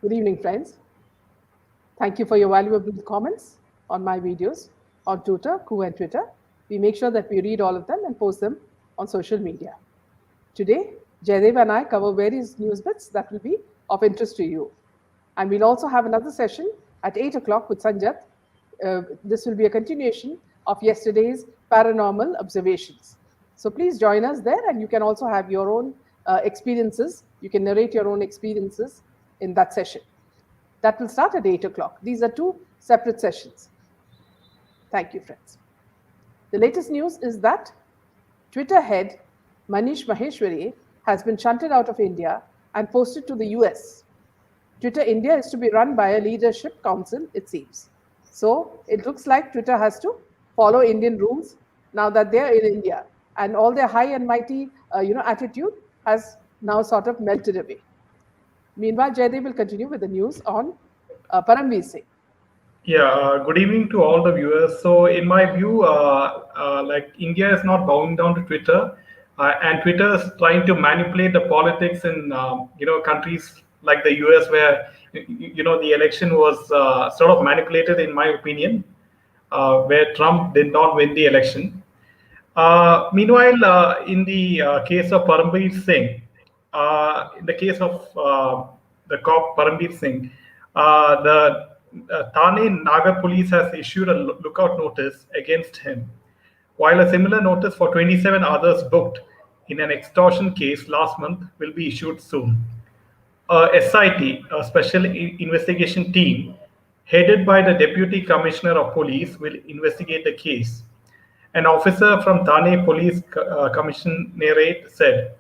Good evening, friends. Thank you for your valuable comments on my videos on Twitter, Ku and Twitter. We make sure that we read all of them and post them on social media. Today, Jaydev and I cover various news bits that will be of interest to you. And we'll also have another session at 8 o'clock with Sanjat. This will be a continuation of yesterday's paranormal observations. So please join us there, and you can also have your own experiences. You can narrate your own experiences in that session. That will start at 8 o'clock. These are two separate sessions. Thank you, friends. The latest news is that Twitter head Manish Maheshwari has been shunted out of India and posted to the US. Twitter India is to be run by a leadership council, it seems. So it looks like Twitter has to follow Indian rules now that they're in India, and all their high and mighty, attitude has now sort of melted away. Meanwhile, Jaydev will continue with the news on Paramveer Singh. Yeah, good evening to all the viewers. So, in my view, like India is not bowing down to Twitter, and Twitter is trying to manipulate the politics in countries like the US, where the election was sort of manipulated, in my opinion, where Trump did not win the election. Meanwhile, in the case of Parampara Singh, in the case of the cop Parampara Singh, the Thane Nagar police has issued a lookout notice against him, while a similar notice for 27 others booked in an extortion case last month will be issued soon. SIT, a special investigation team, headed by the Deputy Commissioner of Police, will investigate the case. An officer from Thane Police Commissionerate said,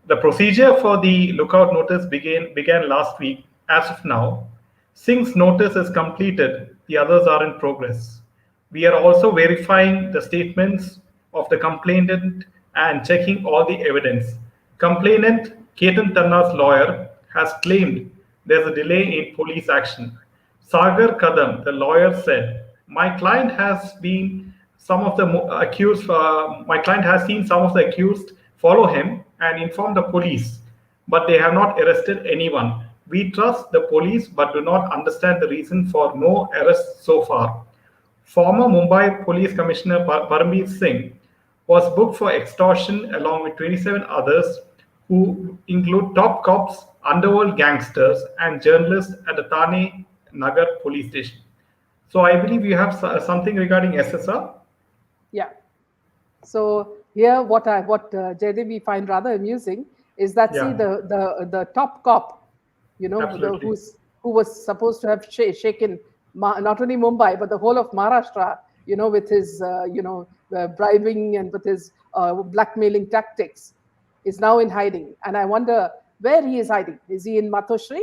the procedure for the lookout notice began last week. As of now, Singh's notice is completed, the others are in progress. We are also verifying the statements of the complainant and checking all the evidence. Complainant Ketan Tanna's lawyer has claimed there's a delay in police action. Sagar Kadam, the lawyer, said, "My client has been some of the accused. My client has seen some of the accused follow him and inform the police, but they have not arrested anyone. We trust the police, but do not understand the reason for no arrests so far." Former Mumbai Police Commissioner Parampara Singh was booked for extortion along with 27 others, who include top cops, underworld gangsters, and journalists at the Thane Nagar police station. So I believe you have something regarding SSR. Yeah. So here, what Jaydev we find rather amusing is that see the top cop, who was supposed to have shaken not only Mumbai but the whole of Maharashtra, with his bribing and with his blackmailing tactics, is now in hiding. And I wonder where he is hiding. Is he in Matoshri,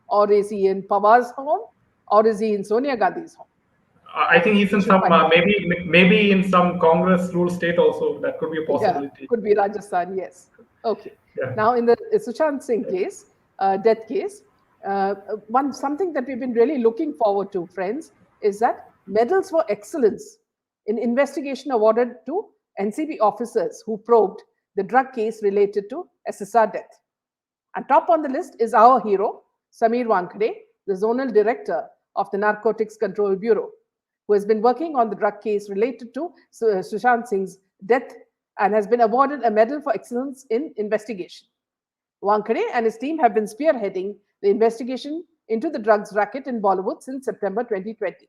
or is he in Pawar's home, or is he in Sonia Gandhi's home? I think he's in some maybe in some Congress ruled state also. That could be a possibility. Yeah, could be Rajasthan. Yes. Okay. Yeah. Now in the Sushant Singh case, death case, something that we've been really looking forward to, friends, is that medals for excellence in investigation awarded to NCB officers who probed the drug case related to SSR death. And top on the list is our hero, Samir Wankhede, the zonal director of the Narcotics Control Bureau, who has been working on the drug case related to Sushant Singh's death and has been awarded a medal for excellence in investigation. Wankhede and his team have been spearheading the investigation into the drugs racket in Bollywood since September 2020.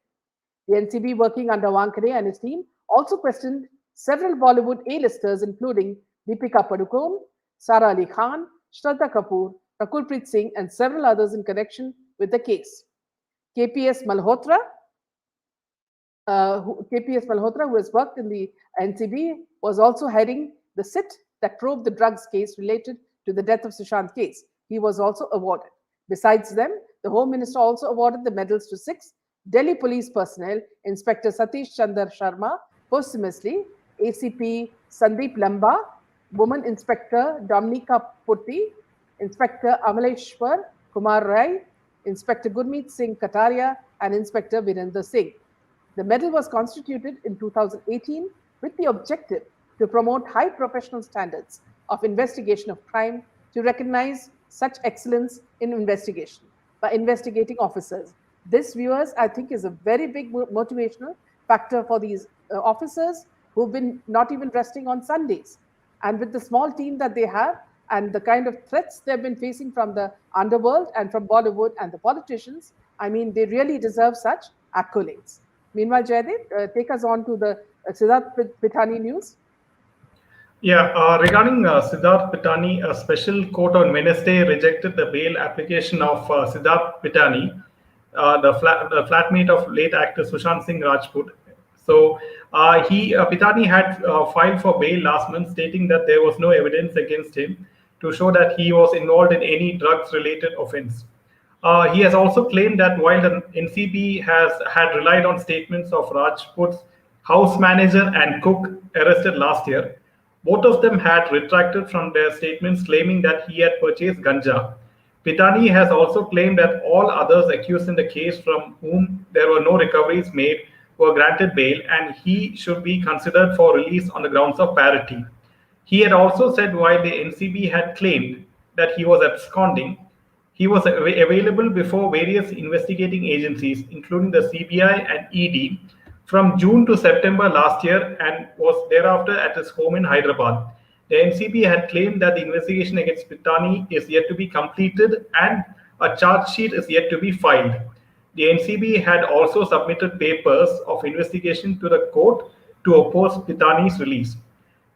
The NCB, working under Wankhede and his team, also questioned several Bollywood A-listers, including Deepika Padukone, Sara Ali Khan, Shraddha Kapoor, Rakulpreet Singh, and several others in connection with the case. KPS Malhotra, who has worked in the NCB, was also heading the SIT that probed the drugs case related to the death of Sushant case. He was also awarded. Besides them, the Home Minister also awarded the medals to 6 Delhi police personnel: Inspector Satish Chandra Sharma, posthumously, ACP Sandeep Lamba, Woman Inspector Dominica Putti, Inspector Amaleshwar Kumar Rai, Inspector Gurmeet Singh Kataria, and Inspector Virender Singh. The medal was constituted in 2018 with the objective to promote high professional standards of investigation of crime, to recognize such excellence in investigation. by investigating officers. This, viewers, I think, is a very big motivational factor for these officers who've been not even resting on Sundays. And with the small team that they have and the kind of threats they've been facing from the underworld and from Bollywood and the politicians, I mean, they really deserve such accolades. Meanwhile, Jaydev, take us on to the Siddarth Pitani news. Yeah, regarding Siddarth Pitani, a special court on Wednesday rejected the bail application of Siddarth Pitani, the flatmate of late actor Sushant Singh Rajput. So Pitani had filed for bail last month, stating that there was no evidence against him to show that he was involved in any drugs-related offense. He has also claimed that while the NCB has had relied on statements of Rajput's house manager and cook arrested last year, both of them had retracted from their statements claiming that he had purchased ganja. Pitani has also claimed that all others accused in the case from whom there were no recoveries made were granted bail and he should be considered for release on the grounds of parity. He had also said while the NCB had claimed that he was absconding, he was available before various investigating agencies, including the CBI and ED, from June to September last year and was thereafter at his home in Hyderabad. The NCB had claimed that the investigation against Pitani is yet to be completed and a charge sheet is yet to be filed. The NCB had also submitted papers of investigation to the court to oppose Pitani's release.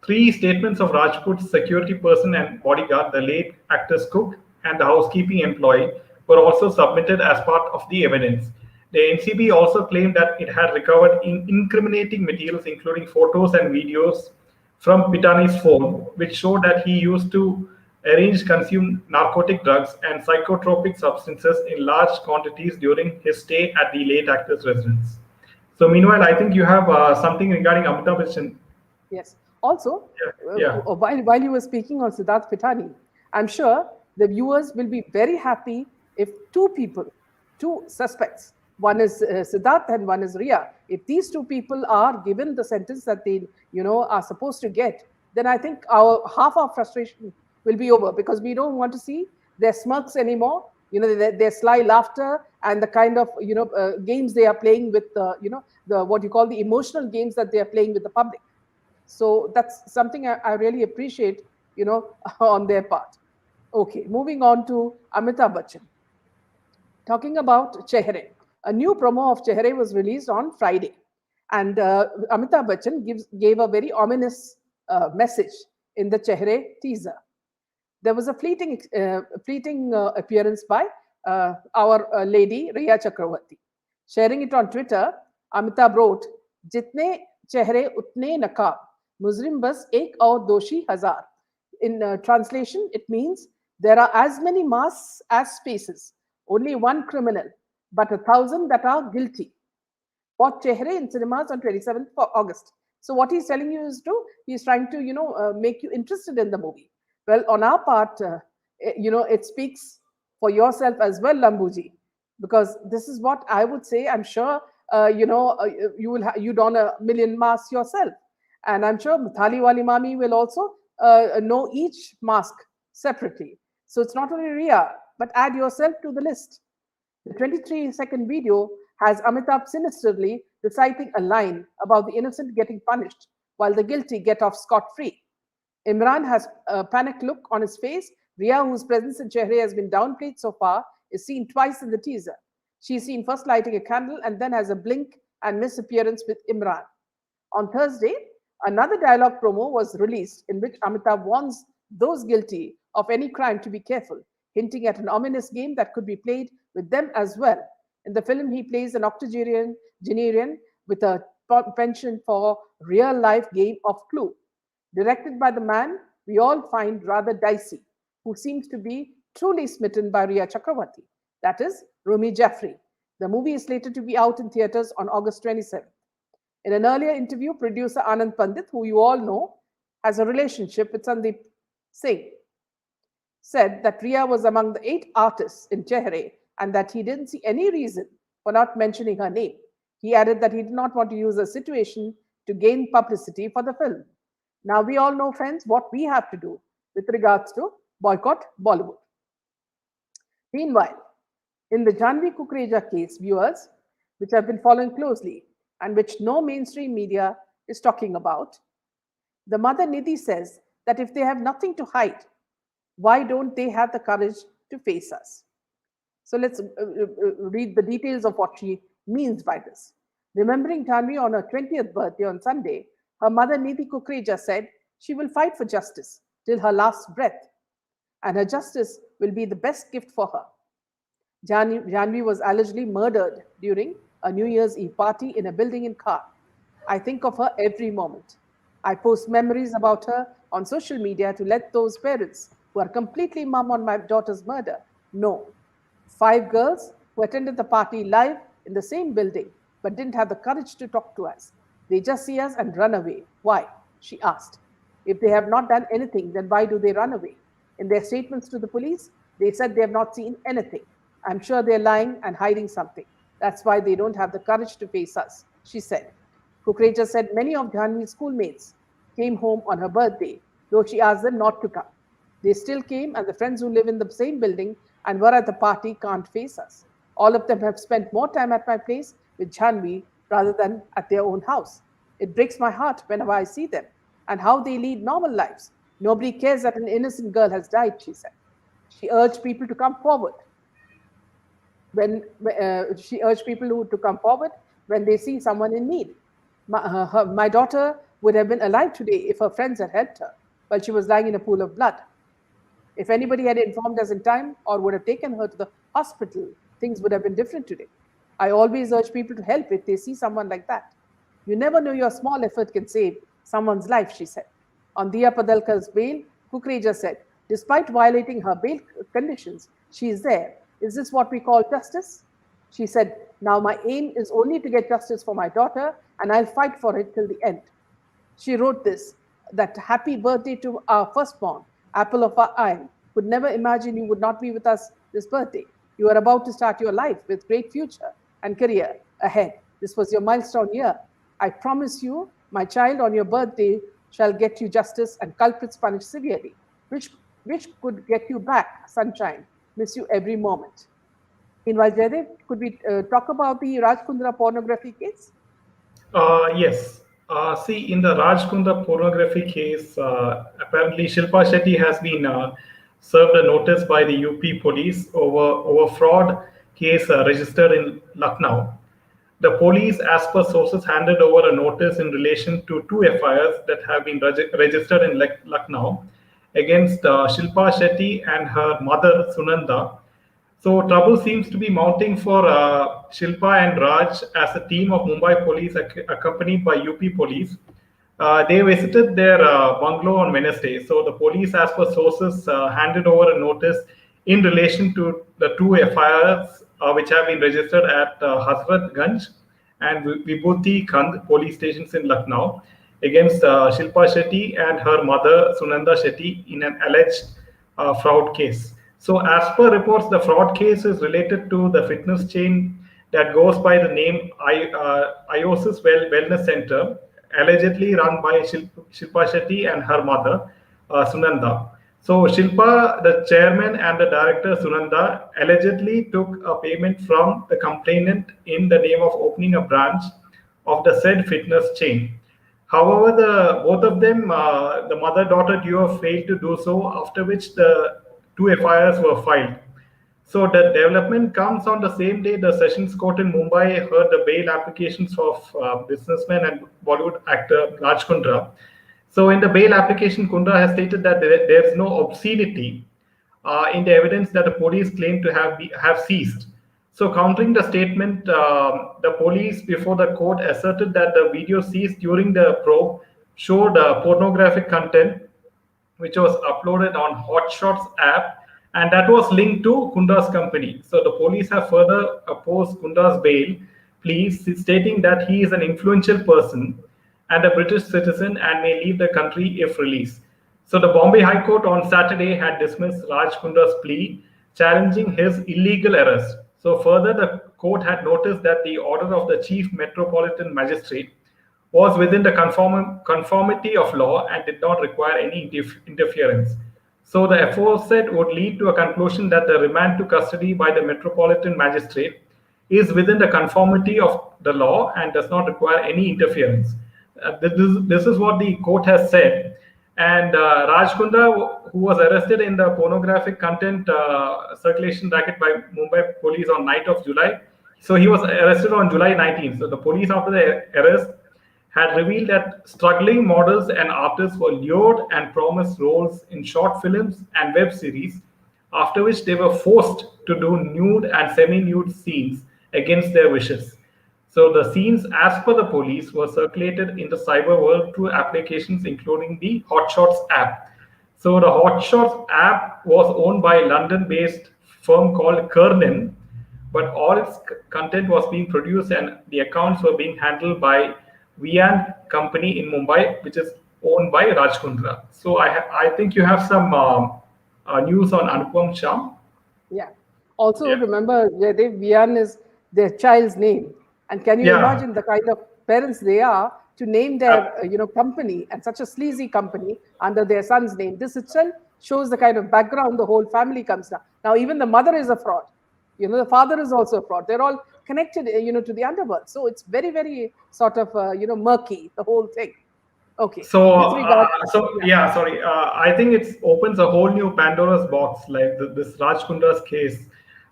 Three statements of Rajput's security person and bodyguard, the late actor's cook, and the housekeeping employee were also submitted as part of the evidence. The NCB also claimed that it had recovered incriminating materials, including photos and videos from Pitani's phone, which showed that he used to arrange consume narcotic drugs and psychotropic substances in large quantities during his stay at the late actor's residence. So, meanwhile, I think you have something regarding Amitabh Bachchan. Yes. Also, Yeah. while you were speaking on Siddarth Pitani, I'm sure the viewers will be very happy if two people, two suspects, one is Siddarth and one is Ria, if these two people are given the sentence that they, are supposed to get, then I think half our frustration will be over, because we don't want to see their smirks anymore, their sly laughter and the kind of, games they are playing with, the what you call the emotional games that they are playing with the public. So that's something I really appreciate, on their part. Okay, moving on to Amitabh Bachchan. Talking about Chehre. A new promo of Chehre was released on Friday. And Amitabh Bachchan gave a very ominous message in the Chehre teaser. There was a fleeting appearance by our lady, Riya Chakravarti. Sharing it on Twitter, Amitabh wrote, Jitne chehre utne nakab, Muzrim bas ek aur doshi hazar. In translation, it means there are as many masks as faces, only one criminal, but 1,000 that are guilty. Watch Chehre in cinemas on 27th of August. So what he's telling you is he's trying to, make you interested in the movie. Well, on our part, it speaks for yourself as well, Lambuji, because this is what I would say. I'm sure, you don a million masks yourself. And I'm sure Thali Wali Mami will also know each mask separately. So it's not only Ria, but add yourself to the list. The 23-second video has Amitabh sinisterly reciting a line about the innocent getting punished while the guilty get off scot-free. Imran has a panicked look on his face. Ria, whose presence in Chehre has been downplayed so far, is seen twice in the teaser. She's seen first lighting a candle and then has a blink and miss appearance with Imran. On Thursday, another dialogue promo was released in which Amitabh warns those guilty of any crime to be careful, hinting at an ominous game that could be played with them as well. In the film, he plays an octogenarian with a penchant for real-life game of Clue. Directed by the man we all find rather dicey, who seems to be truly smitten by Ria Chakravarti, that is, Rumi Jaffrey. The movie is slated to be out in theaters on August 27th. In an earlier interview, producer Anand Pandit, who you all know, has a relationship with Sandeep Singh, said that Ria was among the 8 artists in Chehre and that he didn't see any reason for not mentioning her name. He added that he did not want to use a situation to gain publicity for the film. Now, we all know, friends, what we have to do with regards to boycott Bollywood. Meanwhile, In the Janvi Kukreja case, viewers, which I've been following closely and which no mainstream media is talking about, the mother Nidhi says that if they have nothing to hide, why don't they have the courage to face us? So let's read the details of what she means by this. Remembering Tanvi on her 20th birthday on Sunday, her mother Nidhi Kukreja said she will fight for justice till her last breath, and her justice will be the best gift for her. Janvi was allegedly murdered during a New Year's Eve party in a building in Khar. I think of her every moment. I post memories about her on social media to let those parents who are completely mum on my daughter's murder know. 5 girls who attended the party live in the same building but didn't have the courage to talk to us. They just see us and run away. Why? She asked. If they have not done anything, then why do they run away? In their statements to the police, they said they have not seen anything. I'm sure they're lying and hiding something. That's why they don't have the courage to face us, she said. Kukreja said many of Janvi's schoolmates came home on her birthday, though she asked them not to come. They still came, and the friends who live in the same building and were at the party can't face us. All of them have spent more time at my place with Janvi rather than at their own house. It breaks my heart whenever I see them and how they lead normal lives. Nobody cares that an innocent girl has died, she said. She urged people to come forward to come forward when they see someone in need. My daughter would have been alive today if her friends had helped her while she was lying in a pool of blood. If anybody had informed us in time or would have taken her to the hospital, things would have been different today. I always urge people to help if they see someone like that. You never know your small effort can save someone's life, she said. On Diya Padalkar's bail, Kukreja said, despite violating her bail conditions, she is there. Is this what we call justice? She said, now my aim is only to get justice for my daughter, and I'll fight for it till the end. She wrote this, that happy birthday to our firstborn, apple of our eye. Could never imagine you would not be with us this birthday. You are about to start your life with great future and career ahead. This was your milestone year. I promise you, my child, on your birthday shall get you justice and culprits punished severely, which could get you back, sunshine. Miss you every moment. Meanwhile, Jaidev, could we talk about the Rajkundra pornography case? Yes. See, in the Rajkundra pornography case, apparently Shilpa Shetty has been served a notice by the UP police over fraud case registered in Lucknow. The police, as per sources, handed over a notice in relation to 2 FIRs that have been registered in Lucknow against Shilpa Shetty and her mother Sunanda. So trouble seems to be mounting for Shilpa and Raj as a team of Mumbai police accompanied by UP police. They visited their bungalow on Wednesday. So the police, as per sources, handed over a notice in relation to the 2 FIRs which have been registered at Hazrat Ganj and Vibhuti Khand police stations in Lucknow against Shilpa Shetty and her mother Sunanda Shetty in an alleged fraud case. So, as per reports, the fraud case is related to the fitness chain that goes by the name IOSIS Wellness Center, allegedly run by Shilpa Shetty and her mother, Sunanda. So, Shilpa, the chairman, and the director, Sunanda, allegedly took a payment from the complainant in the name of opening a branch of the said fitness chain. However, both of them, the mother-daughter duo, failed to do so, after which the 2 FIRs were filed. So the development comes on the same day the Sessions Court in Mumbai heard the bail applications of businessman and Bollywood actor Raj Kundra. So in the bail application, Kundra has stated that there is no obscenity in the evidence that the police claim to have seized. So countering the statement, the police before the court asserted that the video seized during the probe showed pornographic content which was uploaded on Hotshots app, and that was linked to Kunda's company. So the police have further opposed Kunda's bail plea, stating that he is an influential person and a British citizen and may leave the country if released. So the Bombay High Court on Saturday had dismissed Raj Kunda's plea, challenging his illegal arrest. So further, the court had noticed that the order of the Chief Metropolitan Magistrate was within the conformity of law and did not require any interference. So the aforesaid would lead to a conclusion that the remand to custody by the Metropolitan Magistrate is within the conformity of the law and does not require any interference. This is what the court has said. And Raj Kundra, who was arrested in the pornographic content circulation racket by Mumbai police on night of July, so he was arrested on July 19th. So the police, after the arrest, had revealed that struggling models and artists were lured and promised roles in short films and web series, after which they were forced to do nude and semi nude scenes against their wishes. So the scenes, as per the police, were circulated in the cyber world through applications including the Hotshots app. So the Hotshots app was owned by a London-based firm called Kernin, but all its content was being produced and the accounts were being handled by Vian company in Mumbai, which is owned by Raj Kundra. So I think you have some news on Anupam Sham. Yeah. Also, Yeah. remember, Jaydev, Vian is their child's name. And can you Yeah. imagine the kind of parents they are to name their, company and such a sleazy company under their son's name? This itself shows the kind of background the whole family comes down. Now, even the mother is a fraud. The father is also a fraud. They're all connected, to the underworld. So it's very, very sort of, murky, the whole thing. Okay. So, With regard, yeah, sorry. I think it opens a whole new Pandora's box, like this Raj Kundra's case.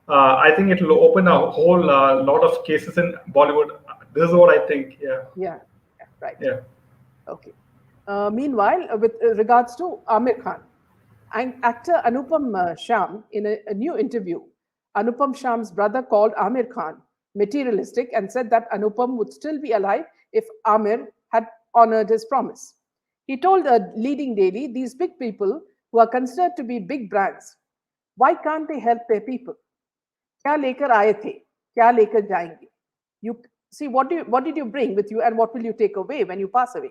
I think it will open a whole lot of cases in Bollywood. This is what I think. Yeah. yeah, right. Yeah. Okay. Meanwhile, with regards to Amir Khan, and actor Anupam Sham, in a new interview, Anupam Sham's brother called Amir Khan materialistic and said that Anupam would still be alive if Amir had honored his promise. He told a leading daily, these big people who are considered to be big brands, why can't they help their people? क्या लेकर आए थे क्या लेकर जाएंगे you see what did you bring with you and what will you take away when you pass away?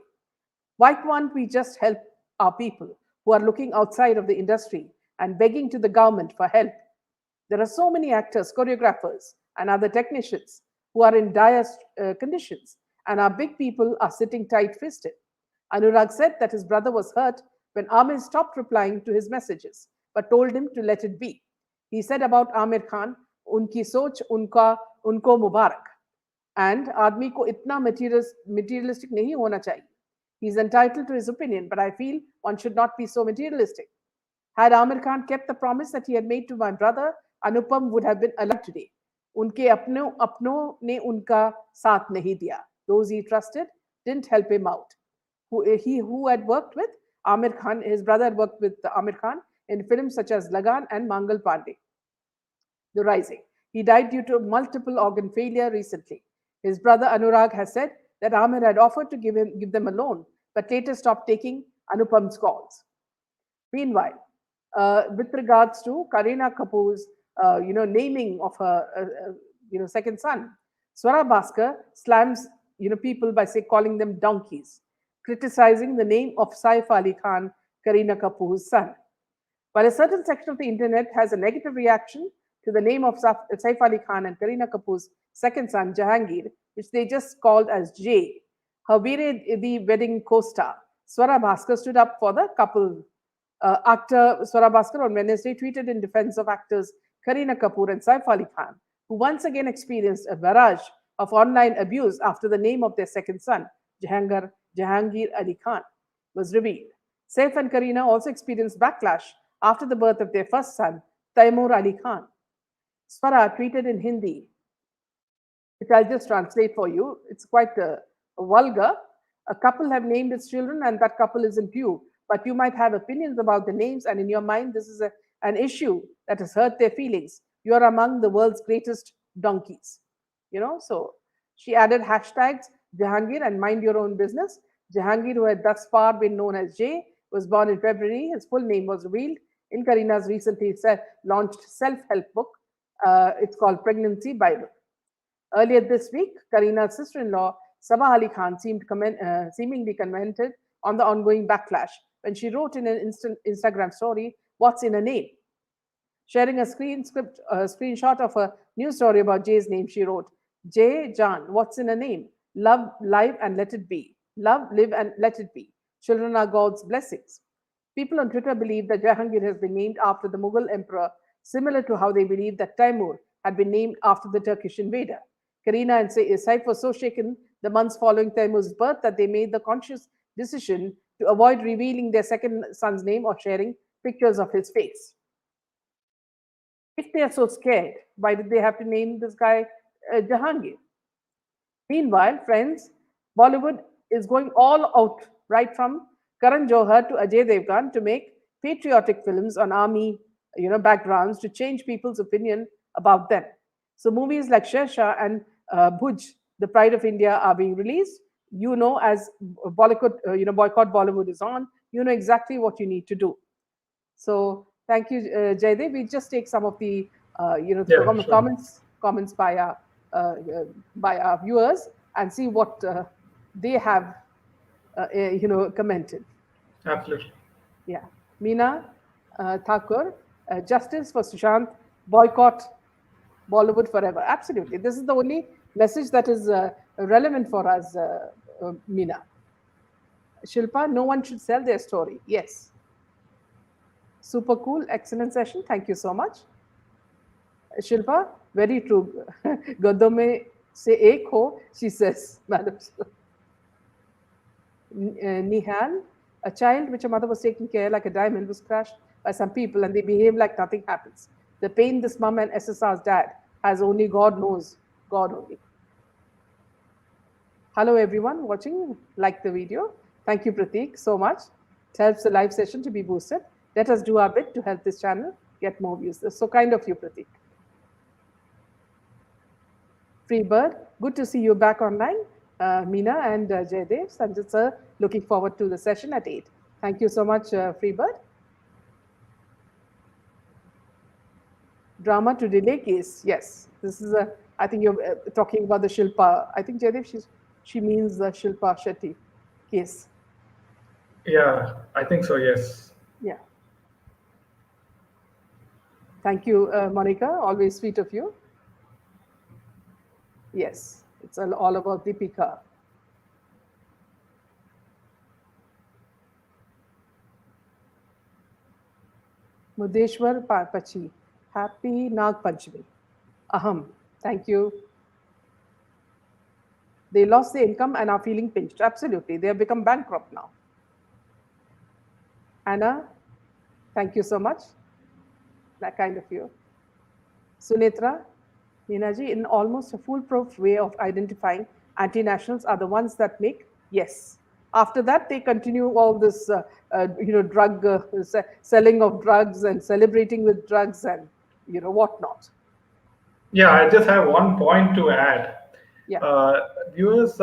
Why can't we just help our people who are looking outside of the industry and begging to the government for help? There are so many actors, choreographers, and other technicians who are in dire conditions, and our big people are sitting tight fisted. Anurag said that his brother was hurt when Amir stopped replying to his messages but told him to let it be. He said about Amir Khan, उनकी सोच उनको मुबारक and आदमी को इतना materialistic नहीं होना चाहिए. He's entitled to his opinion, but I feel one should not be so materialistic. Had Amir Khan kept the promise that he had made to my brother, Anupam would have been alive today. उनके अपनों ने उनका साथ नहीं दिया. Those he trusted didn't help him out. Who had worked with Amir Khan, his brother had worked with Amir Khan in films such as Lagan and Mangal Pandey. The Rising. He died due to multiple organ failure recently. His brother Anurag has said that Amir had offered to give them a loan, but later stopped taking Anupam's calls. Meanwhile, with regards to Kareena Kapoor's, naming of her, second son, Swara Bhaskar slams, people by calling them donkeys, criticizing the name of Saif Ali Khan, Kareena Kapoor's son. While a certain section of the internet has a negative reaction to the name of Saif Ali Khan and Kareena Kapoor's second son, Jahangir, which they just called as Jay, her the wedding co-star, Swara Bhaskar stood up for the couple. Actor Swara Bhaskar on Wednesday tweeted in defense of actors Kareena Kapoor and Saif Ali Khan, who once again experienced a barrage of online abuse after the name of their second son, Jahangir Ali Khan, was revealed. Saif and Kareena also experienced backlash after the birth of their first son, Taimur Ali Khan. Swara tweeted in Hindi, which I'll just translate for you. It's quite vulgar. A couple have named its children, and that couple isn't you. But you might have opinions about the names, and in your mind, this is an issue that has hurt their feelings. You are among the world's greatest donkeys. So she added hashtags Jahangir and mind your own business. Jahangir, who had thus far been known as Jay, was born in February. His full name was revealed in Kareena's recently launched self-help book. It's called Pregnancy Bible. Earlier this week, Kareena's sister-in-law, Sabah Ali Khan, seemingly commented on the ongoing backlash when she wrote in an Instagram story, "What's in a name?" Sharing a screenshot of a news story about Jay's name, she wrote, "Jay Jan, what's in a name? Love, live, and let it be. Love, live, and let it be. Children are God's blessings." People on Twitter believe that Jahangir has been named after the Mughal emperor, similar to how they believe that Timur had been named after the Turkish invader. Karina and Saif were so shaken the months following Timur's birth that they made the conscious decision to avoid revealing their second son's name or sharing pictures of his face. If they are so scared, why did they have to name this guy Jahangir? Meanwhile, friends, Bollywood is going all out, right from Karan Johar to Ajay Devgan, to make patriotic films on army, backgrounds to change people's opinion about them. So movies like Sher Shah and Bhuj, The Pride of India, are being released. As boycott Bollywood is on, you know exactly what you need to do. So thank you, Jaydev. We just take some of the Yeah, sure. comments by our viewers and see what they have commented. Absolutely. Yeah, Meena Thakur, justice for Sushant, boycott Bollywood forever. Absolutely, this is the only message that is relevant for us, Meena. Shilpa, no one should sell their story. Yes. Super cool, excellent session. Thank you so much. Shilpa, very true. गद्दों में से एक हो, she says, Madam. Nihal, a child which a mother was taking care like a diamond was crushed by some people and they behave like nothing happens. The pain this mum and SSR's dad has only God knows, God only. Hello everyone watching, like the video. Thank you Pratik so much. It helps the live session to be boosted. Let us do our bit to help this channel get more views. That's so kind of you, Pratik. Freebird, good to see you back online. Meena and Jaydev, Sanjit sir, looking forward to the session at 8. Thank you so much, Freebird. Drama to delay case, yes. This is I think you're talking about the Shilpa. I think Jaydev, she means the Shilpa Shetty case. Yeah, I think so, yes. Yeah. Thank you, Monica. Always sweet of you. Yes, it's all about Deepika. Mudeshwar Pachi. Happy Nag Panchami. Aham. Thank you. They lost their income and are feeling pinched. Absolutely. They have become bankrupt now. Anna, thank you so much. That kind of you. Sunetra, Ninaji, in almost a foolproof way of identifying anti-nationals are the ones that make yes. After that, they continue all this, drug selling of drugs and celebrating with drugs and whatnot. Yeah, I just have one point to add. Yeah. Viewers,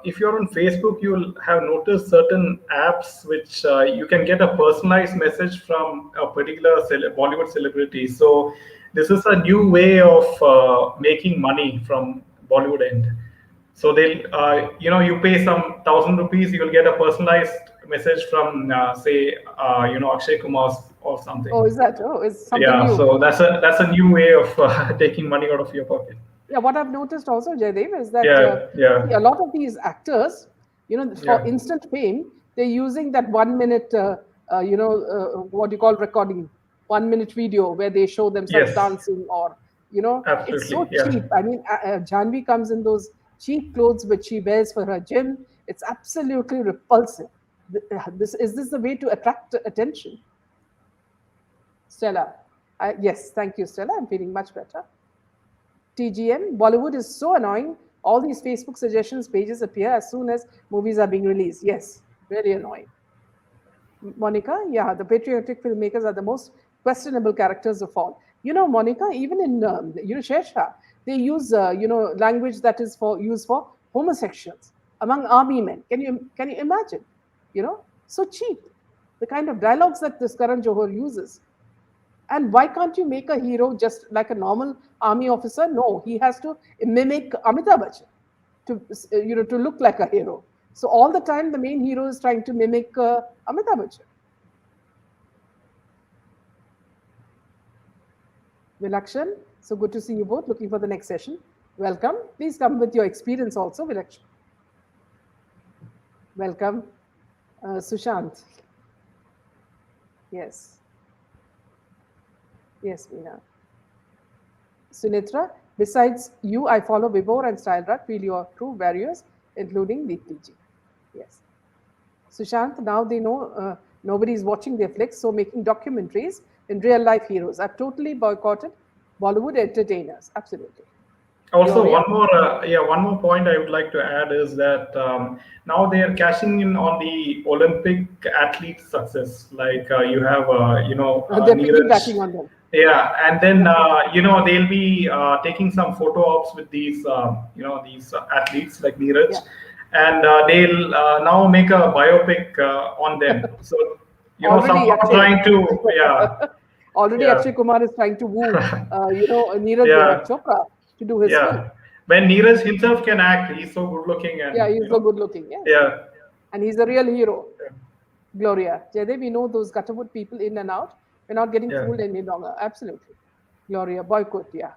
if you're on Facebook, you'll have noticed certain apps which you can get a personalized message from a particular Bollywood celebrity. So this is a new way of making money from Bollywood end. So they'll, you pay some 1,000 rupees, you will get a personalized message from, say, Akshay Kumar or something. Oh, is that? Oh, it's something Yeah, new. so that's a new way of taking money out of your pocket. Yeah, what I've noticed also, Jaydev, is that Yeah. a lot of these actors, for instant fame, they're using that 1 minute, what you call recording, 1 minute video where they show themselves Yes. dancing or, it's so Absolutely, yeah. cheap. I mean, Janvi comes in those cheap clothes which she wears for her gym. It's absolutely repulsive. Is this the way to attract attention? Stella, yes, thank you, Stella. I'm feeling much better. TGM, Bollywood is so annoying. All these Facebook suggestions pages appear as soon as movies are being released. Yes, very annoying. Monica, yeah, the patriotic filmmakers are the most questionable characters of all. Monica, even in Sher Shah, they use language that is used for homosexuals among army men. Can you imagine? So cheap. The kind of dialogues that this Karan Johar uses. And why can't you make a hero just like a normal army officer? No, he has to mimic Amitabh Bachchan to look like a hero. So all the time, the main hero is trying to mimic Amitabh Bachchan. Vilakshan, so good to see you both. Looking for the next session. Welcome. Please come with your experience also, Vilakshan. Welcome, Sushant. Yes. Yes, Meena. Sunitra, besides you, I follow Vibor and Style Rat, feel your true warriors, including Neetiji. Yes. Sushant, now they know nobody is watching their flicks, so making documentaries in real life heroes. I've totally boycotted Bollywood entertainers. Absolutely. Also, Gloria? one more point I would like to add is that now they are cashing in on the Olympic athletes' success. Like you have, They're Neeraj, piggybacking on them. yeah, and then they'll be taking some photo ops with these, these athletes like Yeah. Neeraj, and they'll now make a biopic on them. So, Already somehow Akshay. trying to, yeah, Already yeah, Akshay Kumar is trying to woo, Neeraj yeah. Chopra to do his film. Yeah, when Neeraj himself can act, he's so good looking, Yeah, and he's so good looking. Yes. yeah, And he's a real hero. yeah, Gloria. Jade, we know those Gutterwood people in and out. We're not getting yeah. fooled any longer. Absolutely. Gloria, boycott, yeah.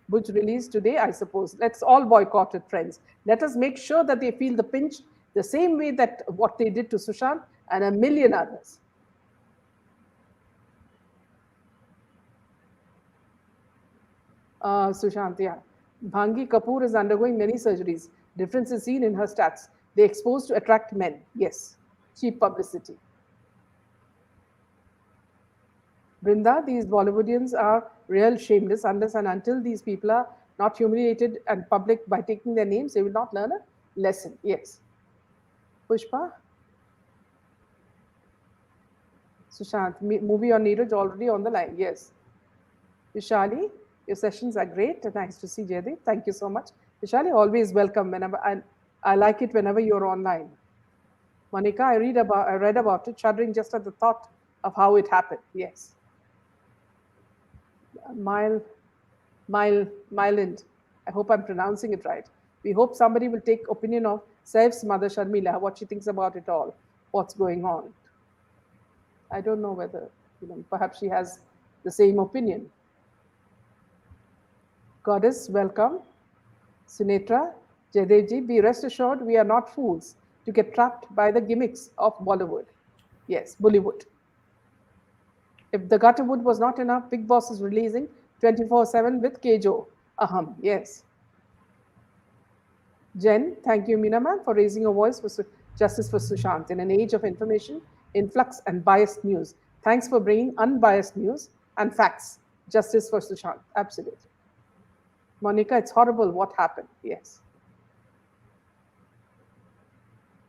Which released today, I suppose. Let's all boycott it, friends. Let us make sure that they feel the pinch the same way that what they did to Sushant and a million others. Sushant, yeah. Bhangi Kapoor is undergoing many surgeries. Difference is seen in her stats. They exposed to attract men. Yes. Cheap publicity. Brinda, these Bollywoodians are real shameless unless and until these people are not humiliated and public by taking their names, they will not learn a lesson. Yes. Pushpa, Sushant, movie on Neeraj already on the line. Yes. Vishali, your sessions are great. Nice to see Jaydev. Thank you so much. Vishali, always welcome whenever, and I like it whenever you're online. Monica, I read about it, shuddering just at the thought of how it happened. Yes. Mile, Myland. I hope I'm pronouncing it right. We hope somebody will take opinion of Saif's mother, Sharmila, what she thinks about it all, what's going on. I don't know whether, perhaps she has the same opinion. Goddess, welcome. Sunetra, Jayadevji, be rest assured we are not fools to get trapped by the gimmicks of Bollywood. Yes, Bollywood. If the Gutterwood was not enough, Big Boss is releasing 24/7 with Kejo. Yes. Jen, thank you, Minaman, for raising a voice for justice for Sushant in an age of information, influx, and biased news. Thanks for bringing unbiased news and facts. Justice for Sushant. Absolutely. Monica, it's horrible what happened. Yes.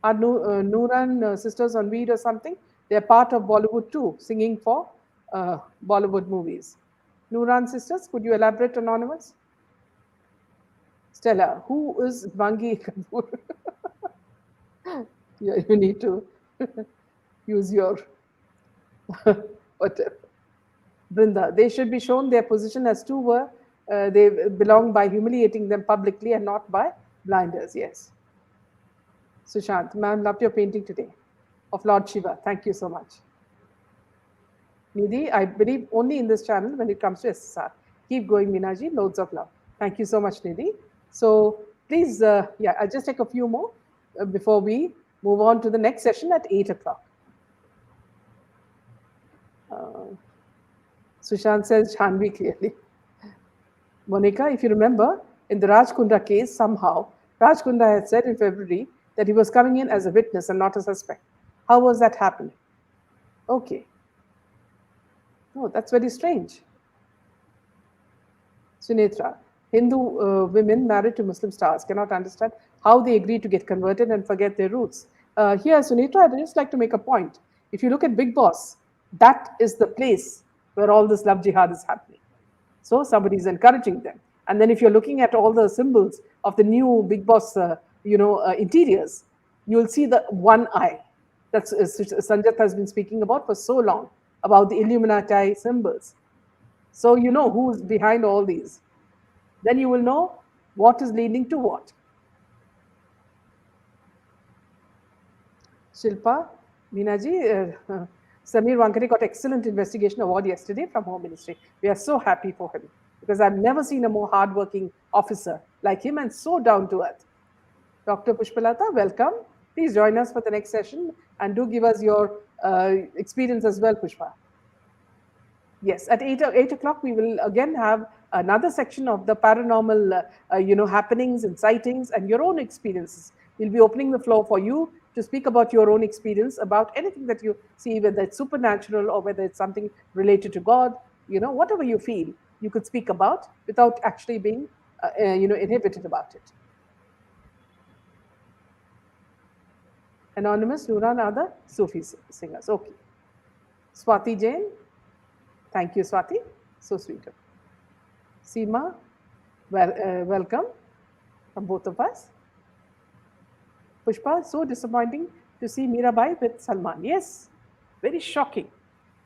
Our Nooran sisters on Weed or something, they're part of Bollywood too, singing for Bollywood movies. Nooran sisters, could you elaborate, Anonymous? Stella, who is Bangi Kapoor? Yeah, you need to use your whatever. Brinda, they should be shown their position as two were they belong by humiliating them publicly and not by blinders. Yes. Sushant, ma'am, loved your painting today of Lord Shiva. Thank you so much. Nidhi, I believe only in this channel when it comes to SSR. Keep going, Minaji. Loads of love. Thank you so much, Nidhi. So please, I'll just take a few more before we move on to the next session at 8 o'clock. Sushant says Janvi clearly. Monica, if you remember, in the Raj Kunda case, somehow, Raj Kunda had said in February that he was coming in as a witness and not a suspect. How was that happening? Okay. Oh, that's very strange. Sunetra, Hindu women married to Muslim stars cannot understand how they agree to get converted and forget their roots. Here, Sunetra, I'd just like to make a point. If you look at Big Boss, that is the place where all this love jihad is happening. So somebody is encouraging them. And then if you're looking at all the symbols of the new Big Boss, interiors, you'll see the one eye that Sanjat has been speaking about for so long, about the Illuminati symbols. So you know who's behind all these. Then you will know what is leading to what. Shilpa, Meenaji, Samir Wankare got excellent investigation award yesterday from Home Ministry. We are so happy for him because I've never seen a more hardworking officer like him and so down to earth. Dr. Pushpalata, welcome. Please join us for the next session and do give us your experience as well, Pushpa. Yes, at 8 o'clock, we will again have another section of the paranormal, happenings and sightings and your own experiences. We'll be opening the floor for you to speak about your own experience, about anything that you see, whether it's supernatural or whether it's something related to God, whatever you feel, you could speak about without actually being, inhibited about it. Anonymous, Nuran, other Sufi singers. Okay. Swati Jain. Thank you, Swati. So sweet. Seema, welcome from both of us. Pushpa, so disappointing to see Mirabai with Salman. Yes, very shocking.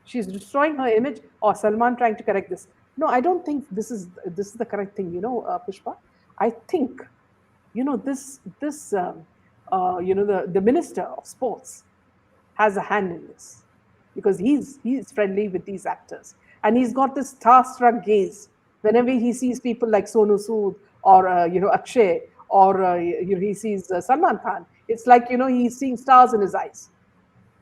She's destroying her image, or Salman trying to correct this. No, I don't think this is the correct thing. Pushpa. I think, the minister of sports has a hand in this, because he's friendly with these actors, and he's got this starstruck gaze whenever he sees people like Sonu Sood or Akshay, or he sees Salman Khan. It's like he's seeing stars in his eyes.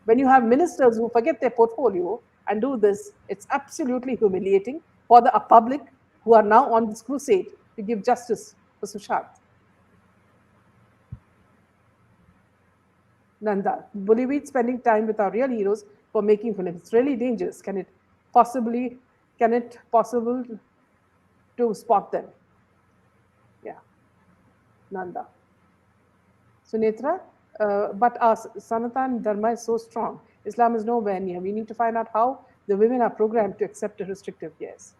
When you have ministers who forget their portfolio and do this, it's absolutely humiliating for the public who are now on this crusade to give justice for Sushant. Nanda, Bollywood spending time with our real heroes for making films. It's really dangerous. Can it possible to spot them? Yeah. Nanda. Sunetra, but our Sanatan Dharma is so strong. Islam is nowhere near. We need to find out how the women are programmed to accept a restrictive yes.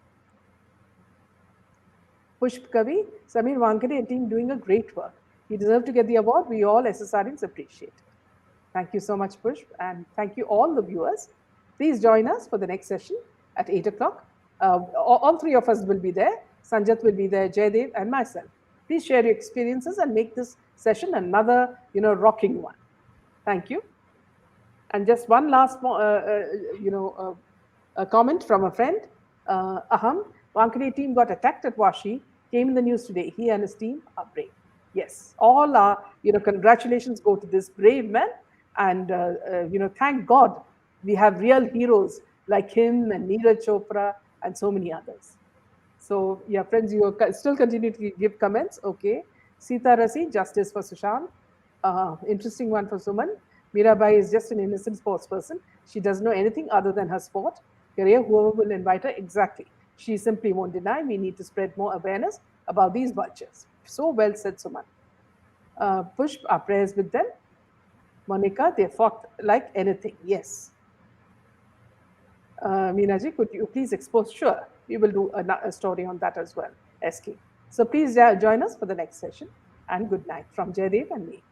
Pushp Kavi, Samir Wankade and team doing a great work. He deserves to get the award. We all SSRians appreciate. Thank you so much, Pushp, and thank you all the viewers. Please join us for the next session at 8 o'clock. All three of us will be there. Sanjat will be there, Jaydev, and myself. Please share your experiences and make this session another, rocking one. Thank you. And just one last, a comment from a friend. Aham, Wankade team got attacked at Washi. Came in the news today. He and his team are brave. Yes, all our, congratulations go to this brave man. And, thank God we have real heroes like him and Neeraj Chopra and so many others. So, yeah, friends, you still continue to give comments. Okay. Sita Rasi, justice for Sushant. Interesting one for Suman. Mirabai is just an innocent sports person. She doesn't know anything other than her sport. Career, whoever will invite her, exactly. She simply won't deny. We need to spread more awareness about these vultures. So well said, Suman. Pushp, our prayers with them. Monica, they fought like anything. Yes. Meenaji, could you please expose? Sure, we will do a story on that as well. SK. So please join us for the next session. And good night from Jaydev and me.